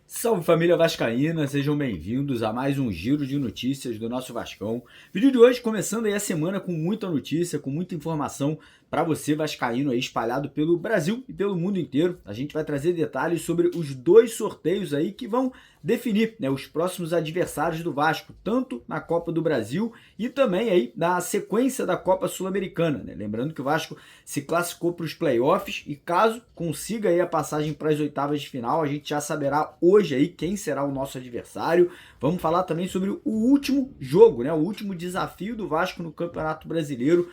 Salve família vascaína, sejam bem-vindos a mais um giro de notícias do nosso Vascão. Vídeo de hoje começando aí a semana com muita notícia, com muita informação para você vascaíno aí espalhado pelo Brasil e pelo mundo inteiro. A gente vai trazer detalhes sobre os dois sorteios aí que vão definir, né, os próximos adversários do Vasco, tanto na Copa do Brasil e também aí na sequência da Copa Sul-Americana, né? Lembrando que o Vasco se classificou para os playoffs e caso consiga aí a passagem para as oitavas de final, a gente já saberá hoje aí quem será o nosso adversário. Vamos falar também sobre o último jogo, né, o último desafio do Vasco no Campeonato Brasileiro,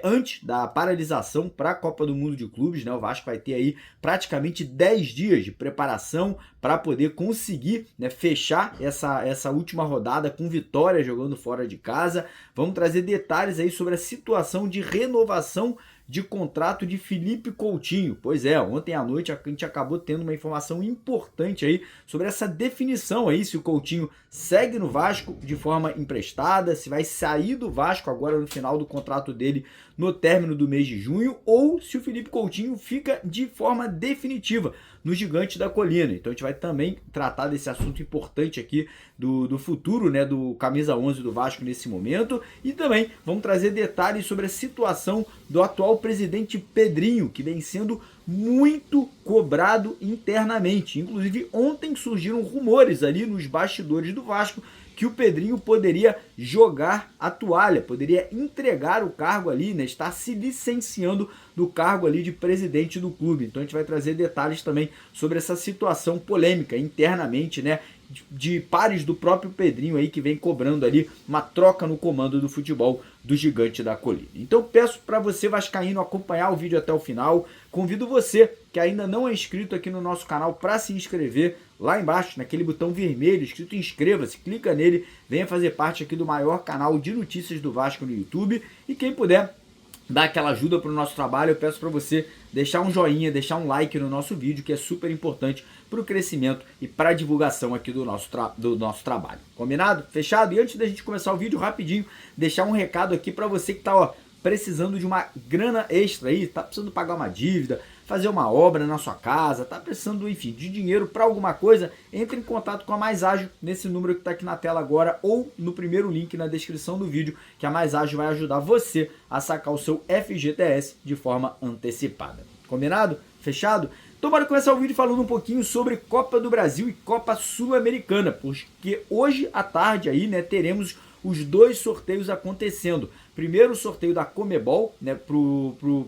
antes da paralisação para a Copa do Mundo de Clubes, né? O Vasco vai ter aí praticamente 10 dias de preparação para poder conseguir, né, fechar essa última rodada com vitória jogando fora de casa. Vamos trazer detalhes aí sobre a situação de renovação de contrato de Felipe Coutinho. Pois é, ontem à noite a gente acabou tendo uma informação importante aí sobre essa definição aí, se o Coutinho segue no Vasco de forma emprestada, se vai sair do Vasco agora no final do contrato dele no término do mês de junho, ou se o Felipe Coutinho fica de forma definitiva no Gigante da Colina. Então a gente vai também tratar desse assunto importante aqui do futuro, né, do camisa 11 do Vasco nesse momento, e também vamos trazer detalhes sobre a situação do atual presidente Pedrinho, que vem sendo muito cobrado internamente. Inclusive ontem surgiram rumores ali nos bastidores do Vasco que o Pedrinho poderia jogar a toalha, poderia entregar o cargo ali, né, estar se licenciando do cargo ali de presidente do clube. Então a gente vai trazer detalhes também sobre essa situação polêmica internamente, né, de pares do próprio Pedrinho aí que vem cobrando ali uma troca no comando do futebol do Gigante da Colina. Então peço para você vascaíno acompanhar o vídeo até o final. Convido você que ainda não é inscrito aqui no nosso canal para se inscrever lá embaixo, naquele botão vermelho escrito inscreva-se, clica nele, venha fazer parte aqui do maior canal de notícias do Vasco no YouTube, e quem puder dar aquela ajuda para o nosso trabalho, eu peço para você deixar um joinha, deixar um like no nosso vídeo, que é super importante para o crescimento e para a divulgação aqui do nosso trabalho. Combinado? Fechado? E antes da gente começar o vídeo, rapidinho, deixar um recado aqui para você que está precisando de uma grana extra aí, tá precisando pagar uma dívida, fazer uma obra na sua casa, tá precisando, enfim, de dinheiro para alguma coisa, entre em contato com a Mais Ágil nesse número que está aqui na tela agora ou no primeiro link na descrição do vídeo, que a Mais Ágil vai ajudar você a sacar o seu FGTS de forma antecipada. Combinado? Fechado? Então bora começar o vídeo falando um pouquinho sobre Copa do Brasil e Copa Sul-Americana, porque hoje à tarde aí, né, teremos os dois sorteios acontecendo. Primeiro o sorteio da Conmebol, né,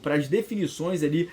para as definições ali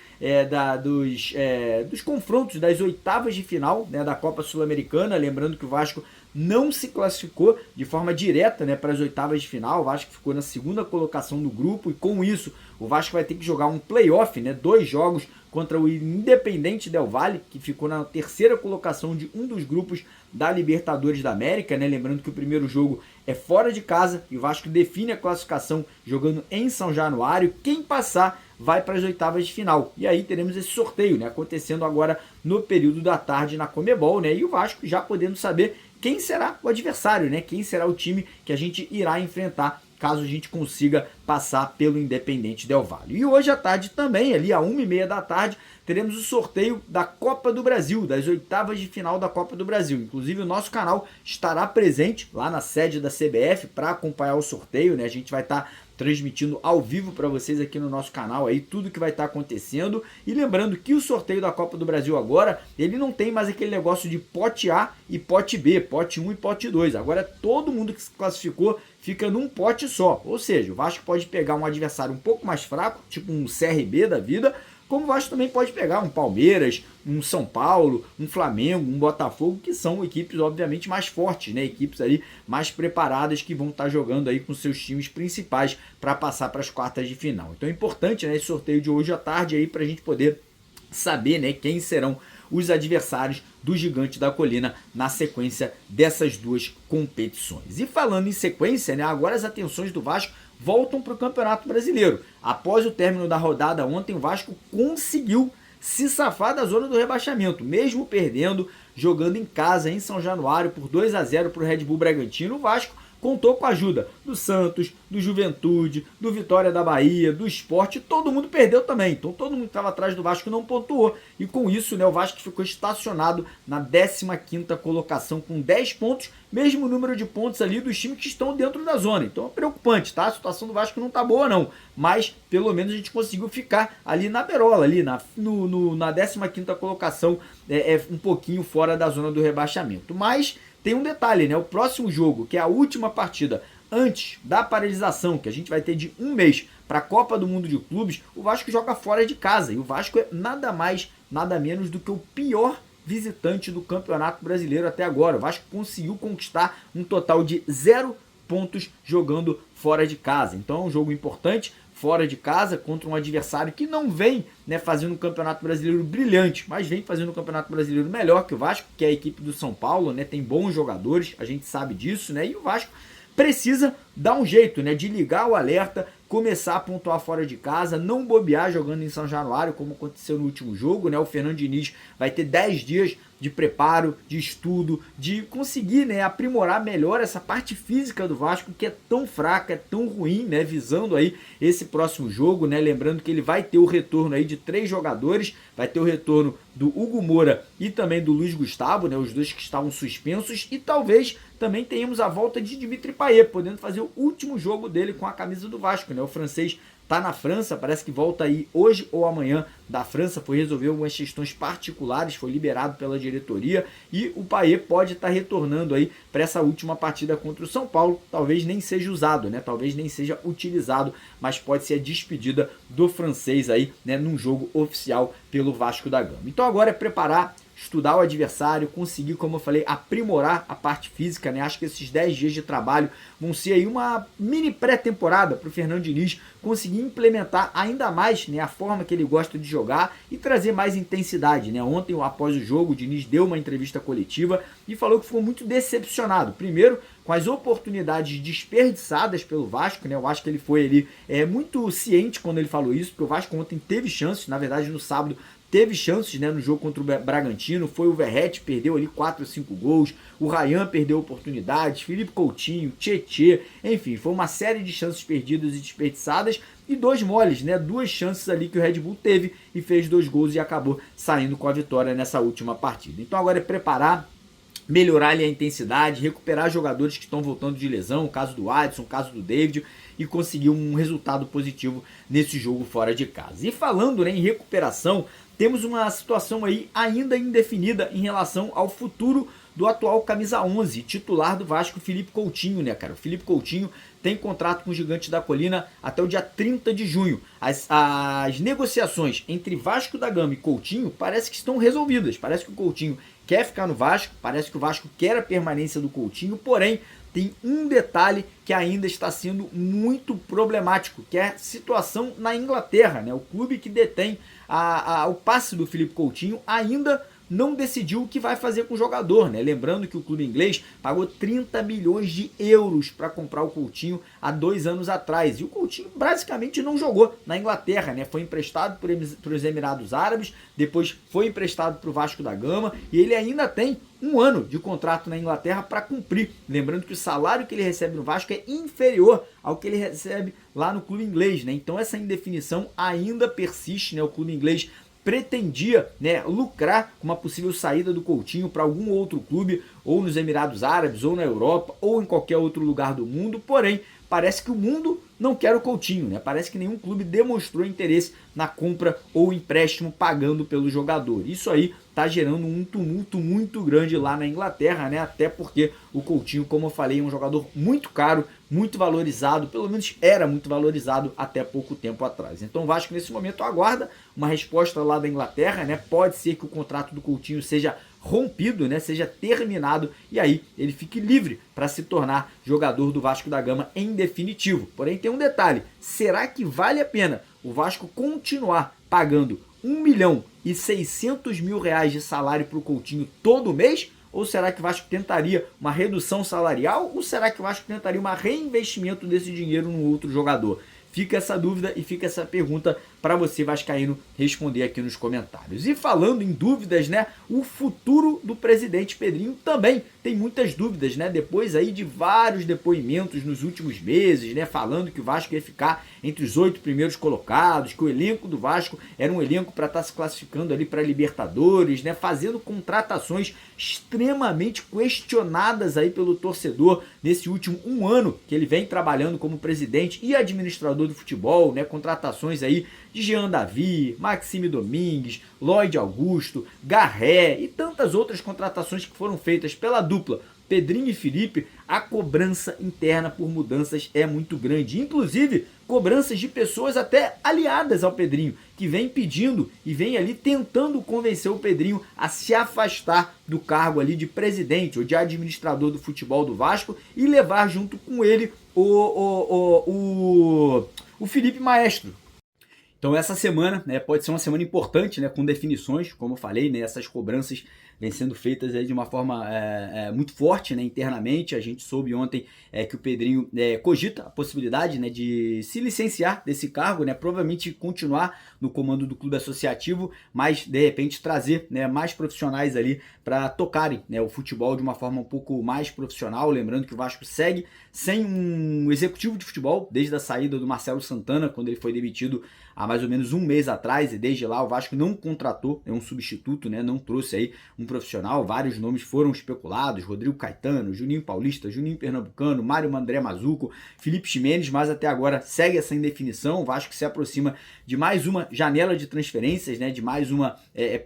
dos confrontos das oitavas de final, né, da Copa Sul-Americana. Lembrando que o Vasco não se classificou de forma direta, né, para as oitavas de final. O Vasco ficou na segunda colocação do grupo e com isso o Vasco vai ter que jogar um playoff, né, 2 jogos contra o Independiente Del Valle, que ficou na terceira colocação de um dos grupos da Libertadores da América, né? Lembrando que o primeiro jogo é fora de casa e o Vasco define a classificação jogando em São Januário. Quem passar vai para as oitavas de final. E aí teremos esse sorteio, né, acontecendo agora no período da tarde na Conmebol, né? E o Vasco já podendo saber quem será o adversário, né? Quem será o time que a gente irá enfrentar caso a gente consiga passar pelo Independiente Del Valle. E hoje à tarde também, ali às 1h30 da tarde, teremos o sorteio da Copa do Brasil, das oitavas de final da Copa do Brasil. Inclusive o nosso canal estará presente lá na sede da CBF para acompanhar o sorteio, né? A gente vai estar transmitindo ao vivo para vocês aqui no nosso canal aí tudo que vai estar acontecendo. E lembrando que o sorteio da Copa do Brasil agora, ele não tem mais aquele negócio de pote A e pote B, pote 1 e pote 2. Agora todo mundo que se classificou fica num pote só. Ou seja, o Vasco pode pegar um adversário um pouco mais fraco, tipo um CRB da vida, como o Vasco também pode pegar um Palmeiras, um São Paulo, um Flamengo, um Botafogo, que são equipes obviamente mais fortes, né? Equipes ali mais preparadas que vão estar jogando aí com seus times principais para passar para as quartas de final. Então é importante, né, esse sorteio de hoje à tarde aí para a gente poder saber, né, quem serão os adversários do Gigante da Colina na sequência dessas duas competições. E falando em sequência, né, agora as atenções do Vasco voltam para o Campeonato Brasileiro. Após o término da rodada ontem, o Vasco conseguiu se safar da zona do rebaixamento, mesmo perdendo, jogando em casa em São Januário por 2-0 para o Red Bull Bragantino. O Vasco contou com a ajuda do Santos, do Juventude, do Vitória da Bahia, do Sport, todo mundo perdeu também. Então todo mundo que estava atrás do Vasco não pontuou. E com isso, né, o Vasco ficou estacionado na 15ª colocação com 10 pontos, mesmo número de pontos ali dos times que estão dentro da zona. Então é preocupante, tá? A situação do Vasco não tá boa não, mas pelo menos a gente conseguiu ficar ali na berola, ali na 15ª colocação, um pouquinho fora da zona do rebaixamento. Mas tem um detalhe, né? O próximo jogo, que é a última partida antes da paralisação, que a gente vai ter de um mês para a Copa do Mundo de Clubes, o Vasco joga fora de casa. E o Vasco é nada mais, nada menos do que o pior visitante do Campeonato Brasileiro até agora. O Vasco conseguiu conquistar um total de 0 pontos jogando fora de casa. Então é um jogo importante, fora de casa, contra um adversário que não vem, né, fazendo um Campeonato Brasileiro brilhante, mas vem fazendo um Campeonato Brasileiro melhor que o Vasco, que é a equipe do São Paulo, né, tem bons jogadores, a gente sabe disso, né, e o Vasco precisa dar um jeito, né, de ligar o alerta, começar a pontuar fora de casa, não bobear jogando em São Januário, como aconteceu no último jogo, né? O Fernando Diniz vai ter 10 dias de preparo, de estudo, de conseguir, né, aprimorar melhor essa parte física do Vasco, que é tão fraca, é tão ruim, né, visando aí esse próximo jogo, né? Lembrando que ele vai ter o retorno aí de 3 jogadores, vai ter o retorno do Hugo Moura e também do Luiz Gustavo, né, os dois que estavam suspensos, e talvez também tenhamos a volta de Dimitri Payet, podendo fazer o último jogo dele com a camisa do Vasco, né? O francês está na França, parece que volta aí hoje ou amanhã da França, foi resolver algumas questões particulares, foi liberado pela diretoria, e o Payet pode estar retornando aí para essa última partida contra o São Paulo. Talvez nem seja usado, né? Talvez nem seja utilizado, mas pode ser a despedida do francês aí, né, num jogo oficial pelo Vasco da Gama. Então agora é preparar, estudar o adversário, conseguir, como eu falei, aprimorar a parte física, né? Acho que esses 10 dias de trabalho vão ser aí uma mini pré-temporada para o Fernando Diniz conseguir implementar ainda mais, né, a forma que ele gosta de jogar e trazer mais intensidade, né? Ontem, após o jogo, o Diniz deu uma entrevista coletiva e falou que ficou muito decepcionado. Primeiro, com as oportunidades desperdiçadas pelo Vasco, né? Eu acho que ele foi ali muito ciente quando ele falou isso, porque o Vasco ontem teve chances, na verdade no sábado teve chances, né, no jogo contra o Bragantino, foi o Verratti, perdeu ali 4 ou 5 gols, o Ryan perdeu oportunidades, Felipe Coutinho, Tietê, enfim, foi uma série de chances perdidas e desperdiçadas, e 2 moles, né, 2 chances ali que o Red Bull teve e fez 2 gols e acabou saindo com a vitória nessa última partida. Então agora é preparar, melhorar ali a intensidade, recuperar jogadores que estão voltando de lesão, o caso do Adson, o caso do David, e conseguir um resultado positivo nesse jogo fora de casa. E falando, né, em recuperação, temos uma situação aí ainda indefinida em relação ao futuro do atual camisa 11, titular do Vasco, Felipe Coutinho, né, cara? O Felipe Coutinho tem contrato com o Gigante da Colina até o dia 30 de junho. As negociações entre Vasco da Gama e Coutinho parece que estão resolvidas. Parece que o Coutinho quer ficar no Vasco, parece que o Vasco quer a permanência do Coutinho, porém tem um detalhe que ainda está sendo muito problemático, que é a situação na Inglaterra, né? O clube que detém o passe do Felipe Coutinho ainda não decidiu o que vai fazer com o jogador, né? Lembrando que o clube inglês pagou 30 milhões de euros para comprar o Coutinho há 2 anos atrás. E o Coutinho basicamente não jogou na Inglaterra, né? Foi emprestado para os Emirados Árabes, depois foi emprestado para o Vasco da Gama, e ele ainda tem 1 ano de contrato na Inglaterra para cumprir. Lembrando que o salário que ele recebe no Vasco é inferior ao que ele recebe lá no clube inglês, né? Então essa indefinição ainda persiste, né? O clube inglês pretendia, né, lucrar com uma possível saída do Coutinho para algum outro clube, ou nos Emirados Árabes, ou na Europa, ou em qualquer outro lugar do mundo, porém, parece que o mundo não quer o Coutinho, né? Parece que nenhum clube demonstrou interesse na compra ou empréstimo pagando pelo jogador. Isso aí está gerando um tumulto muito grande lá na Inglaterra, né? Até porque o Coutinho, como eu falei, é um jogador muito caro, muito valorizado, pelo menos era muito valorizado até pouco tempo atrás. Então o Vasco nesse momento aguarda uma resposta lá da Inglaterra, né? Pode ser que o contrato do Coutinho seja rompido, né, seja terminado, e aí ele fique livre para se tornar jogador do Vasco da Gama em definitivo. Porém tem um detalhe, será que vale a pena o Vasco continuar pagando 1.600.000 reais de salário para o Coutinho todo mês? Ou será que o Vasco tentaria uma redução salarial? Ou será que o Vasco tentaria um reinvestimento desse dinheiro num outro jogador? Fica essa dúvida e fica essa pergunta para você vascaíno responder aqui nos comentários. E falando em dúvidas, né, o futuro do presidente Pedrinho também tem muitas dúvidas, né, depois aí de vários depoimentos nos últimos meses, né, falando que o Vasco ia ficar entre os 8 primeiros colocados, que o elenco do Vasco era um elenco para estar se classificando ali para Libertadores, né, fazendo contratações extremamente questionadas aí pelo torcedor nesse último um ano que ele vem trabalhando como presidente e administrador do futebol, né, contratações aí de Jean Davi, Maxime Domingues, Lloyd Augusto, Garré e tantas outras contratações que foram feitas pela dupla Pedrinho e Felipe. A cobrança interna por mudanças é muito grande, inclusive cobranças de pessoas até aliadas ao Pedrinho, que vem pedindo e vem ali tentando convencer o Pedrinho a se afastar do cargo ali de presidente ou de administrador do futebol do Vasco e levar junto com ele o Felipe Maestro. Então essa semana, né, pode ser uma semana importante, né, com definições, como eu falei, né, essas cobranças vêm sendo feitas aí de uma forma muito forte, né, internamente. A gente soube ontem que o Pedrinho cogita a possibilidade, né, de se licenciar desse cargo, né, provavelmente continuar no comando do clube associativo, mas de repente trazer, né, mais profissionais ali para tocarem, né, o futebol de uma forma um pouco mais profissional. Lembrando que o Vasco segue sem um executivo de futebol desde a saída do Marcelo Santana, quando ele foi demitido há mais ou menos um mês atrás, e desde lá o Vasco não contratou um substituto, né, não trouxe aí um profissional. Vários nomes foram especulados: Rodrigo Caetano, Juninho Paulista, Juninho Pernambucano, Mário André Mazuco, Felipe Ximenes, mas até agora segue essa indefinição. O Vasco se aproxima de mais uma janela de transferências, né, de mais uma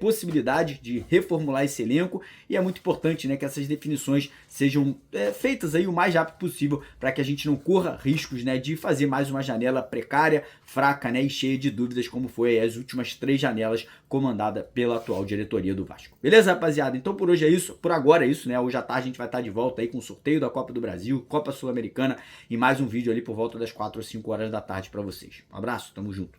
possibilidade de reformular esse elenco, e é muito importante, né, que essas definições sejam feitas aí o mais rápido possível, para que a gente não corra riscos, né, de fazer mais uma janela precária, fraca, né, e cheia de dúvidas, como foi as últimas 3 janelas comandada pela atual diretoria do Vasco. Beleza, rapaziada? Então por hoje é isso, por agora é isso, né? Hoje à tarde a gente vai estar de volta aí com o sorteio da Copa do Brasil, Copa Sul-Americana, e mais um vídeo ali por volta das 4 ou 5 horas da tarde para vocês. Um abraço, tamo junto.